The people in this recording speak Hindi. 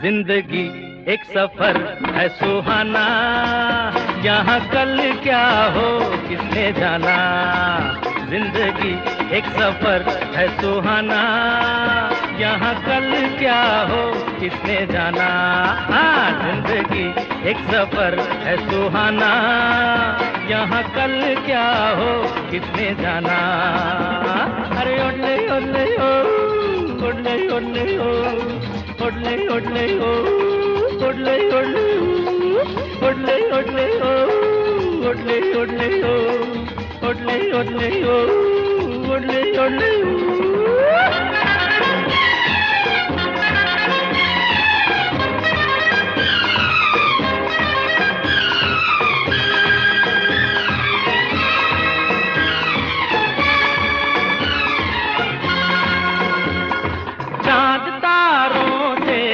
जिंदगी एक सफर है सुहाना, यहाँ कल क्या हो किसने जाना। जिंदगी एक सफर है सुहाना, यहाँ कल क्या हो किसने जाना। हाँ, जिंदगी एक सफर है सुहाना, यहाँ कल क्या हो किसने जाना। अरे ओडले ओडले ओ, ओडले ओडले ओ, ओडले ओडले ओ, ओडले ओडले ओ, ओडले ओडले ओ, ओडले ओडले ओ, ओडले ओडले ओ, ओडले ओडले ओ।